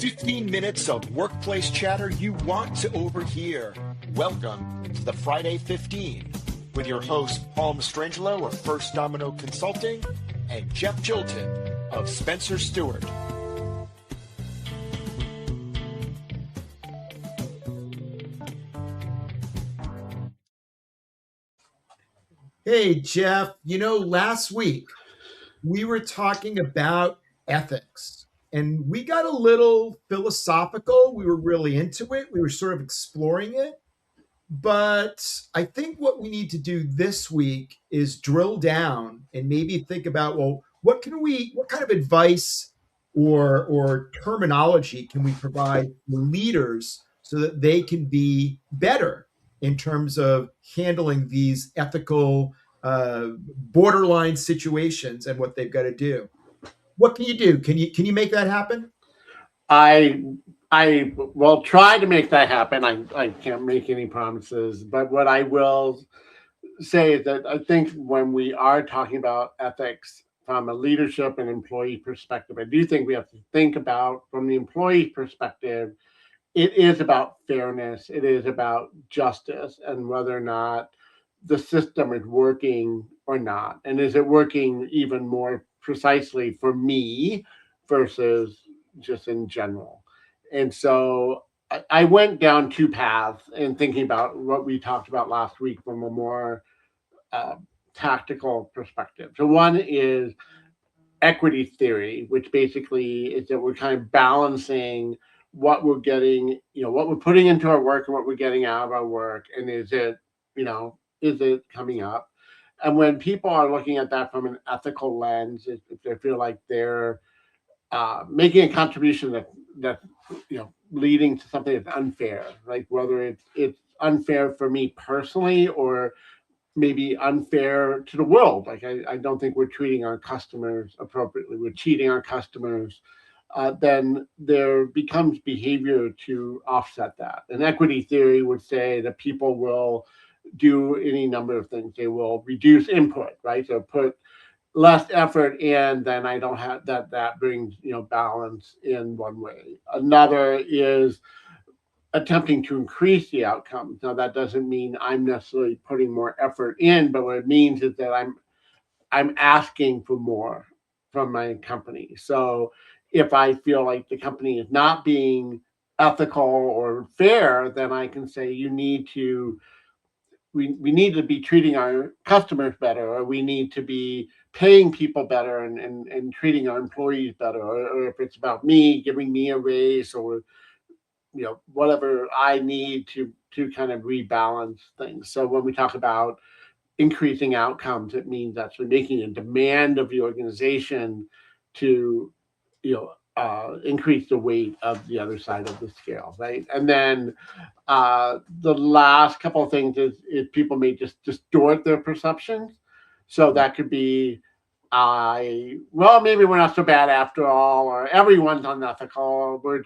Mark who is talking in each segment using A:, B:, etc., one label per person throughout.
A: 15 minutes of workplace chatter you want to overhear. Welcome to the Friday 15 with your host Paul Mastrangelo of First Domino Consulting and Jeff Jilton of Spencer Stewart.
B: Hey, Jeff, last week we were talking about ethics and we got a little philosophical. We were really into it. We were sort of exploring it. But I think what we need to do this week is drill down and maybe think about, well, what kind of advice or terminology can we provide for leaders so that they can be better in terms of handling these ethical borderline situations and what they've got to do. What can you do? Can you make that happen?
C: I will try to make that happen. I can't make any promises, but what I will say is that I think when we are talking about ethics from a leadership and employee perspective, I do think we have to think about from the employee perspective, it is about fairness, it is about justice, and whether or not the system is working or not. And is it working even more precisely for me versus just in general? And so I went down two paths in thinking about what we talked about last week from a more uh, tactical perspective. So one is equity theory, which basically is that we're kind of balancing what we're getting, what we're putting into our work and what we're getting out of our work, and is it coming up? And when people are looking at that from an ethical lens, if they feel like they're making a contribution that leading to something that's unfair, like whether it's unfair for me personally or maybe unfair to the world. Like I don't think we're treating our customers appropriately. We're cheating our customers. Then there becomes behavior to offset that. And equity theory would say that people will do any number of things. They will reduce input, right? So put less effort in, then I don't have that. That brings balance in one way. Another is attempting to increase the outcomes. Now that doesn't mean I'm necessarily putting more effort in, but what it means is that I'm asking for more from my company. So if I feel like the company is not being ethical or fair, then I can say we need to be treating our customers better, or we need to be paying people better and treating our employees better, or if it's about me giving me a raise or whatever I need to kind of rebalance things. So when we talk about increasing outcomes, it means actually making a demand of the organization to increase the weight of the other side of the scale, right? And then the last couple of things is people may just distort their perceptions. So that could be maybe we're not so bad after all, or everyone's unethical. We're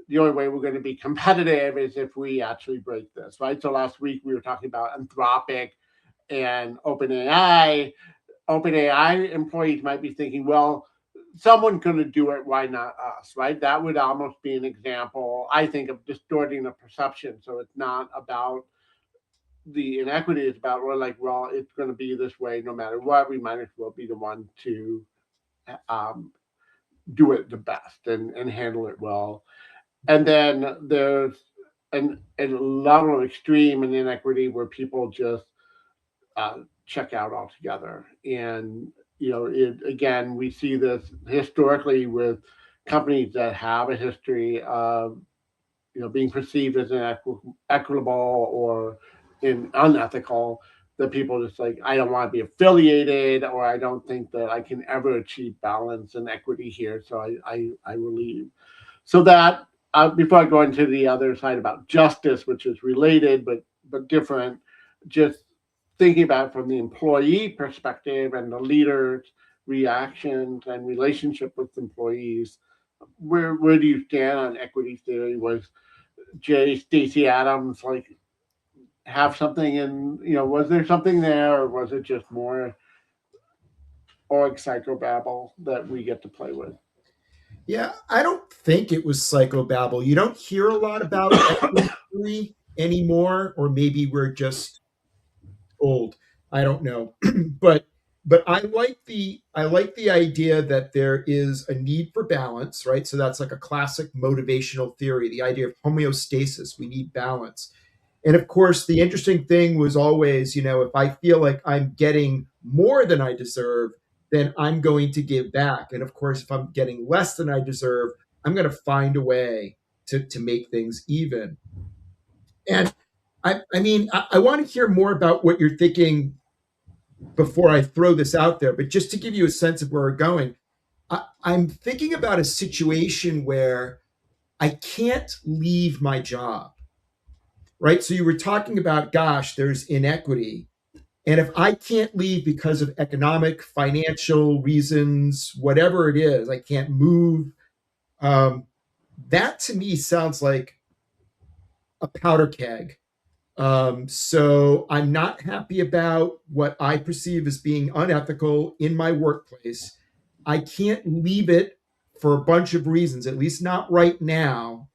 C: the only way we're going to be competitive is if we actually break this, right? So last week we were talking about Anthropic and OpenAI. OpenAI employees might be thinking, well, someone's going to do it, why not us, right? That would almost be an example, I think, of distorting the perception. So it's not about the inequity, it's about, well, it's going to be this way no matter what. We might as well be the one to um, do it the best and handle it well. And then there's a level of extreme and inequity where people just check out altogether. And again, we see this historically with companies that have a history of being perceived as equitable or unethical. That people just like, I don't want to be affiliated, or I don't think that I can ever achieve balance and equity here, so I will leave. So that before I go into the other side about justice, which is related but different, just thinking about it from the employee perspective and the leader's reactions and relationship with employees, where do you stand on equity theory? Was Stacey Adams like have something in, was there something there, or was it just more org psychobabble that we get to play with?
B: Yeah, I don't think it was psychobabble. You don't hear a lot about equity theory anymore, or maybe we're just old. I don't know. but I like the idea that there is a need for balance, right? So that's like a classic motivational theory, the idea of homeostasis. We need balance. And of course, the interesting thing was always, if I feel like I'm getting more than I deserve, then I'm going to give back. And of course, if I'm getting less than I deserve, I'm going to find a way to make things even. And I want to hear more about what you're thinking before I throw this out there, but just to give you a sense of where we're going, I'm thinking about a situation where I can't leave my job, right? So you were talking about, gosh, there's inequity. And if I can't leave because of economic, financial reasons, whatever it is, I can't move. Um, that to me sounds like a powder keg. So I'm not happy about what I perceive as being unethical in my workplace. I can't leave it for a bunch of reasons, at least not right now.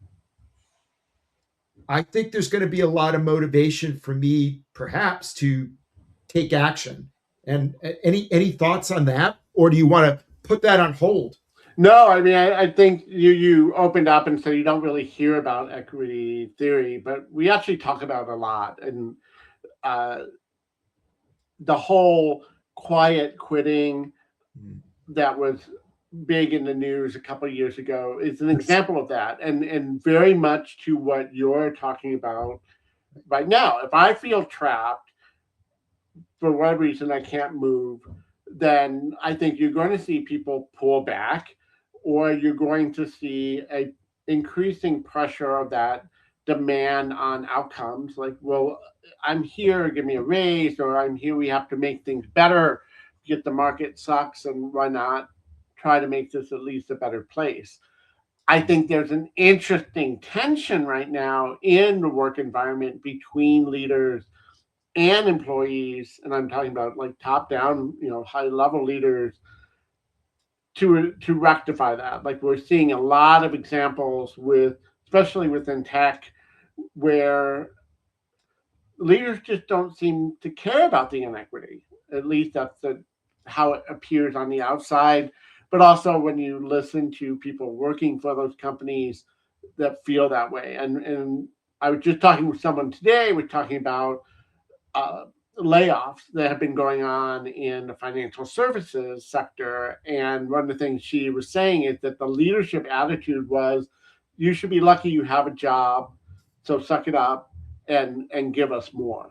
B: I think there's going to be a lot of motivation for me, perhaps, to take action. And any thoughts on that, or do you want to put that on hold?
C: No, I mean, I think you opened up and said you don't really hear about equity theory, but we actually talk about it a lot. And uh, the whole quiet quitting
B: Mm.
C: that was big in the news a couple of years ago is an example of that, and very much to what you're talking about right now. If I feel trapped for whatever reason, I can't move, then I think you're going to see people pull back, or you're going to see a increasing pressure of that demand on outcomes. Like, well, I'm here, give me a raise, or I'm here, we have to make things better. Get the market sucks, and why not try to make this at least a better place? I think there's an interesting tension right now in the work environment between leaders and employees, and I'm talking about like top down, high level leaders, to rectify that. Like, we're seeing a lot of examples with, especially within tech, where leaders just don't seem to care about the inequity. At least that's how it appears on the outside. But also when you listen to people working for those companies that feel that way. And I was just talking with someone today. We're talking about uh, layoffs that have been going on in the financial services sector. And one of the things she was saying is that the leadership attitude was, you should be lucky you have a job, so suck it up and give us more.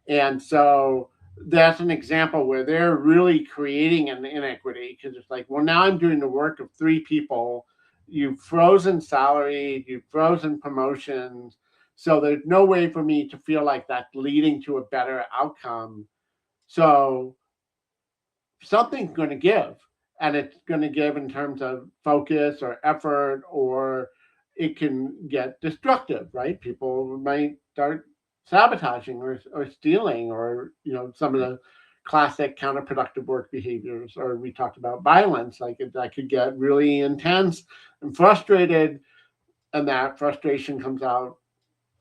C: And so that's an example where they're really creating an inequity, because it's like, well, now I'm doing the work of three people. You've frozen salary, you've frozen promotions, so there's no way for me to feel like that's leading to a better outcome. So something's going to give, and it's going to give in terms of focus or effort, or it can get destructive, right? People might start sabotaging or stealing, or some of the classic counterproductive work behaviors. Or we talked about violence, like that could get really intense and frustrated, and that frustration comes out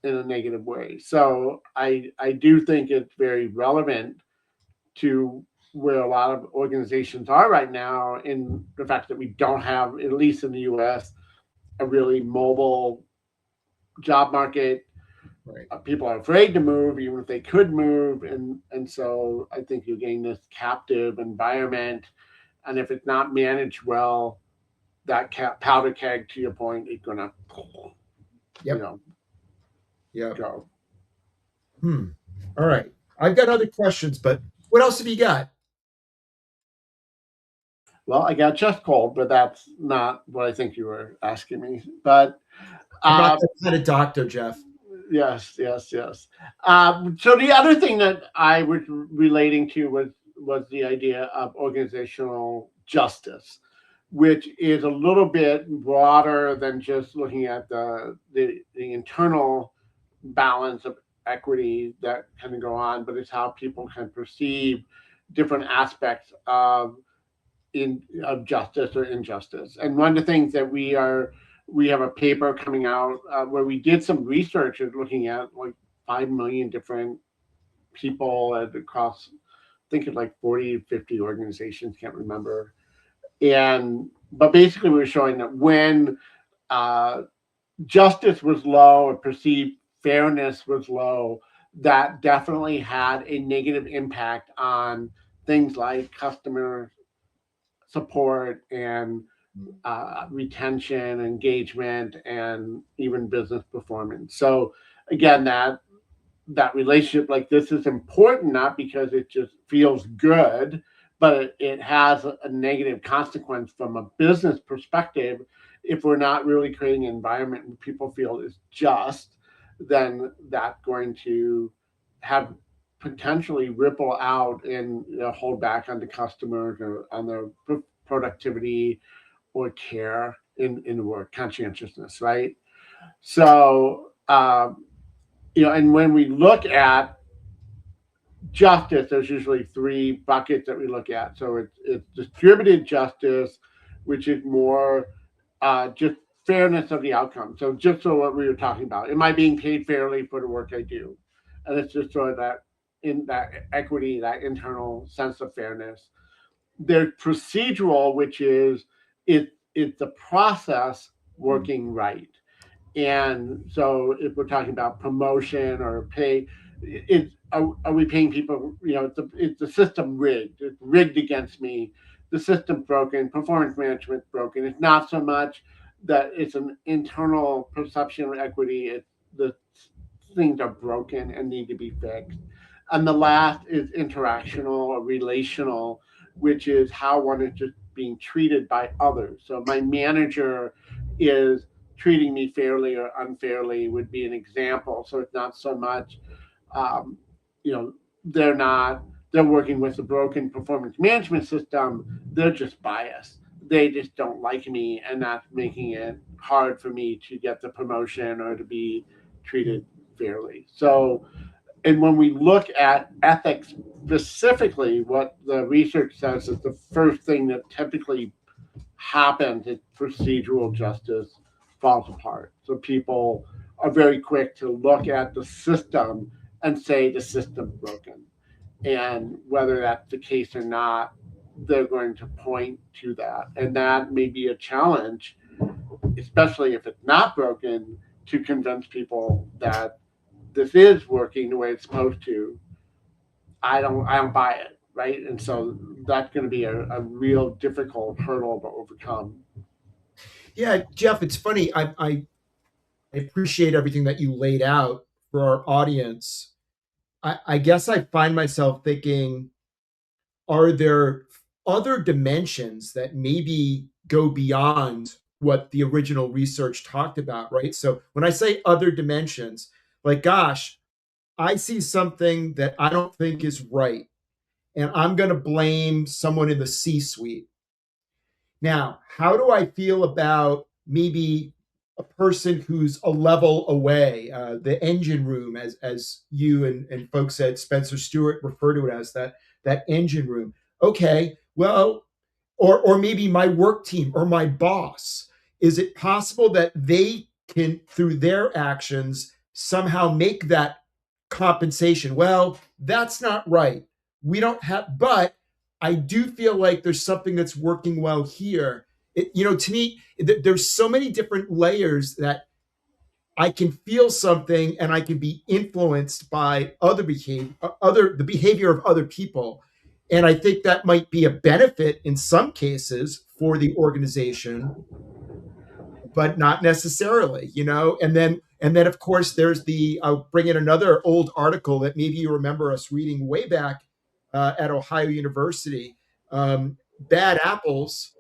C: in a negative way. So I do think it's very relevant to where a lot of organizations are right now, in the fact that we don't have, at least in the US, a really mobile job market.
B: Right.
C: People are afraid to move, even if they could move, and so I think you're getting this captive environment, and if it's not managed well, that powder keg, to your point, is gonna, you
B: Yep.
C: know,
B: Yep.
C: go.
B: All right. I've got other questions, but what else have you got?
C: Well, I got chest cold, but that's not what I think you were asking me. But
B: I'm not
C: uh,
B: that kind of doctor, Jeff.
C: yes, yes, yes. So the other thing that I was relating to was the idea of organizational justice, which is a little bit broader than just looking at the internal balance of equity that can go on, but it's how people can perceive different aspects of of justice or injustice. And one of the things that we have a paper coming out where we did some research looking at like 5 million different people across, I think it's like 40, 50 organizations, can't remember. But basically we were showing that when uh, justice was low or perceived fairness was low, that definitely had a negative impact on things like customer support and retention, engagement, and even business performance. So again, that relationship like this is important, not because it just feels good, but it has a negative consequence from a business perspective. If we're not really creating an environment where people feel is just, then that's going to have potentially ripple out and hold back on the customers or on their productivity or care in the work, conscientiousness, right? So, and when we look at justice, there's usually three buckets that we look at. So it's distributed justice, which is more just fairness of the outcome. So just so what we were talking about, am I being paid fairly for the work I do? And it's just sort of that in that equity, that internal sense of fairness. There's procedural, which is it's the process working right. And so if we're talking about promotion or pay, are we paying people? It's the system rigged. It's rigged against me. The system's broken. Performance management's broken. It's not so much that it's an internal perception of equity. It's the things are broken and need to be fixed. And the last is interactional or relational, which is how one is just being treated by others. So my manager is treating me fairly or unfairly would be an example. So it's not so much, um, you know, they're working with a broken performance management system. They're just biased. They just don't like me, and that's making it hard for me to get the promotion or to be treated fairly. So, and when we look at ethics specifically, what the research says is the first thing that typically happens is procedural justice falls apart. So people are very quick to look at the system and say the system's broken. And whether that's the case or not, they're going to point to that. And that may be a challenge, especially if it's not broken, to convince people that this is working the way it's supposed to. I don't buy it, right? And so that's going to be a real difficult hurdle to overcome.
B: Yeah, Jeff, it's funny. I appreciate everything that you laid out for our audience. I guess I find myself thinking, are there other dimensions that maybe go beyond what the original research talked about, right? So when I say other dimensions, like, gosh, I see something that I don't think is right, and I'm going to blame someone in the C suite. Now, how do I feel about maybe a person who's a level away, the engine room, as you and folks at Spencer Stewart refer to it as that engine room? Okay, well, or maybe my work team or my boss. Is it possible that they can, through their actions, somehow make that compensation? Well, that's not right. We don't have, but I do feel like there's something that's working well here. To me, there's so many different layers that I can feel something and I can be influenced by the behavior of other people. And I think that might be a benefit in some cases for the organization, but not necessarily, and then of course there's I'll bring in another old article that maybe you remember us reading way back at Ohio University, bad apples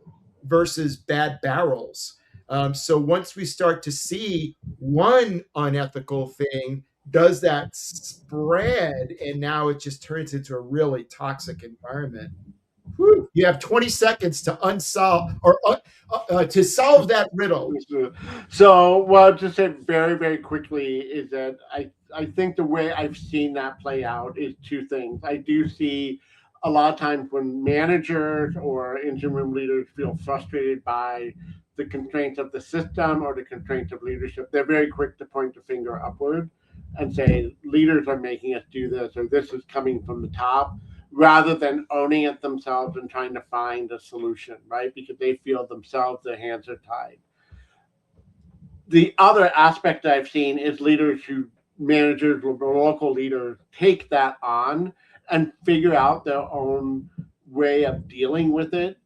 B: versus bad barrels. So once we start to see one unethical thing, does that spread? And now it just turns into a really toxic environment. Whew. You have 20 seconds to unsolve or to solve that riddle.
C: So, well, to say very, very quickly is that I think the way I've seen that play out is two things. I do see a lot of times when managers or interim leaders feel frustrated by the constraints of the system or the constraints of leadership, they're very quick to point the finger upward and say, leaders are making us do this, or this is coming from the top, rather than owning it themselves and trying to find a solution, right? Because they feel themselves, their hands are tied. The other aspect that I've seen is leaders who, managers or local leaders, take that on and figure out their own way of dealing with it.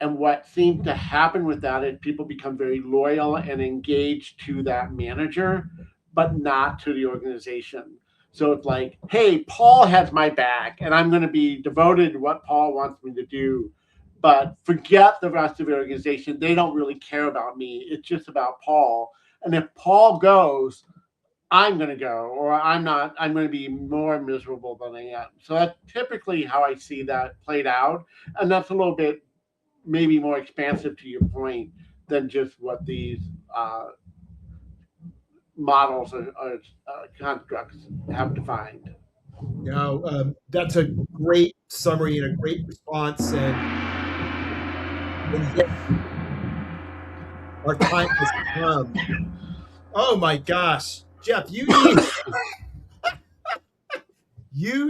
C: And what seems to happen with that is people become very loyal and engaged to that manager, but not to the organization. So it's like, hey, Paul has my back, and I'm going to be devoted to what Paul wants me to do. But forget the rest of the organization. They don't really care about me. It's just about Paul. And if Paul goes, I'm going to go, or I'm not, I'm going to be more miserable than I am. So that's typically how I see that played out. And that's a little bit maybe more expansive to your point than just what these models or constructs have defined.
B: That's a great summary and a great response. And yeah, our time has come. Oh my gosh, Jeff, you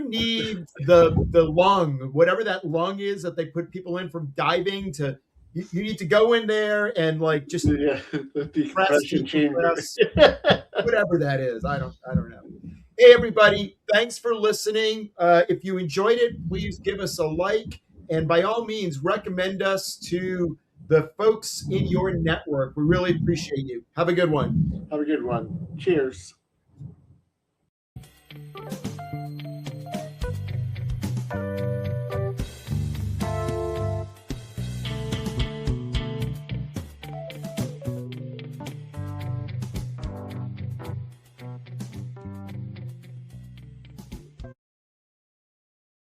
B: need the lung, whatever that lung is that they put people in from diving to. You need to go in there and like just
C: the decompression chamber,
B: whatever that is. I don't know. Hey everybody, thanks for listening. If you enjoyed it, please give us a like, and by all means, recommend us to the folks in your network. We really appreciate you. Have a good one.
C: Have a good one. Cheers.